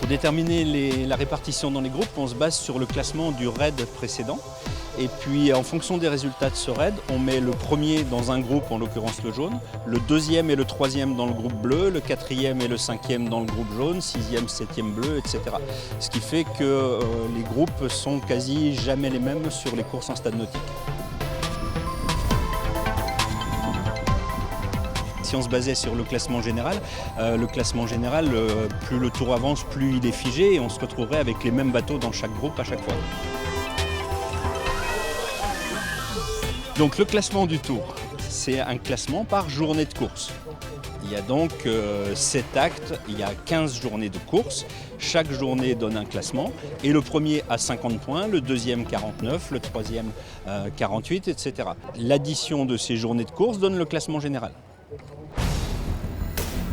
Pour déterminer la répartition dans les groupes, on se base sur le classement du raid précédent. Et puis en fonction des résultats de ce raid, on met le premier dans un groupe, en l'occurrence le jaune, le deuxième et le troisième dans le groupe bleu, le quatrième et le cinquième dans le groupe jaune, sixième, septième bleu, etc. Ce qui fait que les groupes sont quasi jamais les mêmes sur les courses en stade nautique. Si on se basait sur le classement général, plus le tour avance, plus il est figé et on se retrouverait avec les mêmes bateaux dans chaque groupe à chaque fois. Donc le classement du tour, c'est un classement par journée de course. Il y a donc 7 actes, il y a 15 journées de course. Chaque journée donne un classement et le premier a 50 points, le deuxième 49, le troisième 48, etc. L'addition de ces journées de course donne le classement général.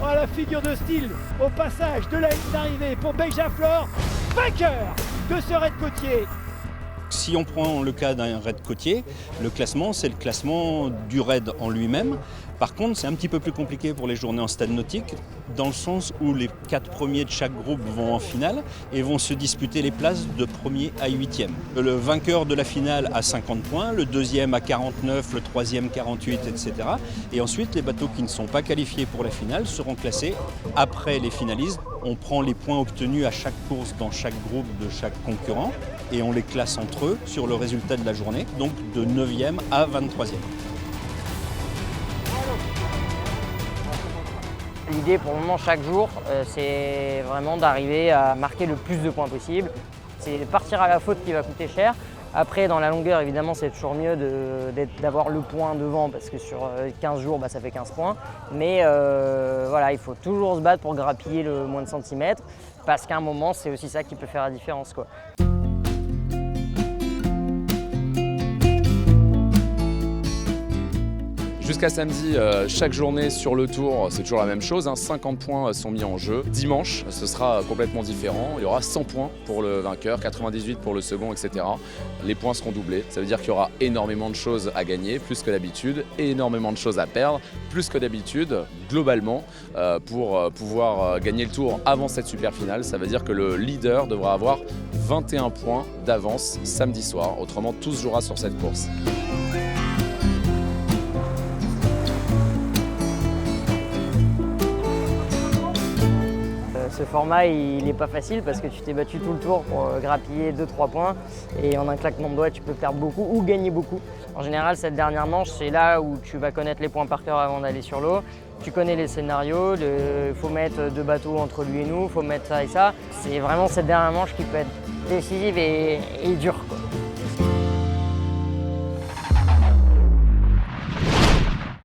Oh, la figure de style au passage de la ligne d'arrivée pour Bejaflor, vainqueur de ce raid côtier. Si on prend le cas d'un raid côtier, le classement, c'est le classement du raid en lui-même. Par contre, c'est un petit peu plus compliqué pour les journées en stade nautique, dans le sens où les 4 premiers de chaque groupe vont en finale et vont se disputer les places de 1er à 8e. Le vainqueur de la finale a 50 points, le deuxième a 49, le troisième 48, etc. Et ensuite, les bateaux qui ne sont pas qualifiés pour la finale seront classés après les finalistes. On prend les points obtenus à chaque course dans chaque groupe de chaque concurrent et on les classe entre eux sur le résultat de la journée, donc de 9e à 23e. L'idée pour le moment chaque jour, c'est vraiment d'arriver à marquer le plus de points possible. C'est partir à la faute qui va coûter cher. Après, dans la longueur, évidemment, c'est toujours mieux d'avoir le point devant parce que sur 15 jours, ça fait 15 points. Mais voilà, il faut toujours se battre pour grappiller le moins de centimètres parce qu'à un moment, c'est aussi ça qui peut faire la différence, quoi. Jusqu'à samedi, chaque journée sur le tour, c'est toujours la même chose. 50 points sont mis en jeu. Dimanche, ce sera complètement différent. Il y aura 100 points pour le vainqueur, 98 pour le second, etc. Les points seront doublés. Ça veut dire qu'il y aura énormément de choses à gagner, plus que d'habitude, et énormément de choses à perdre, plus que d'habitude, globalement, pour pouvoir gagner le tour avant cette super finale. Ça veut dire que le leader devra avoir 21 points d'avance samedi soir. Autrement, tout se jouera sur cette course. Ce format, il n'est pas facile parce que tu t'es battu tout le tour pour grappiller 2-3 points et en un claquement de doigts, tu peux perdre beaucoup ou gagner beaucoup. En général, cette dernière manche, c'est là où tu vas connaître les points par cœur avant d'aller sur l'eau. Tu connais les scénarios, il faut mettre 2 bateaux entre lui et nous, il faut mettre ça et ça. C'est vraiment cette dernière manche qui peut être décisive et dure, quoi.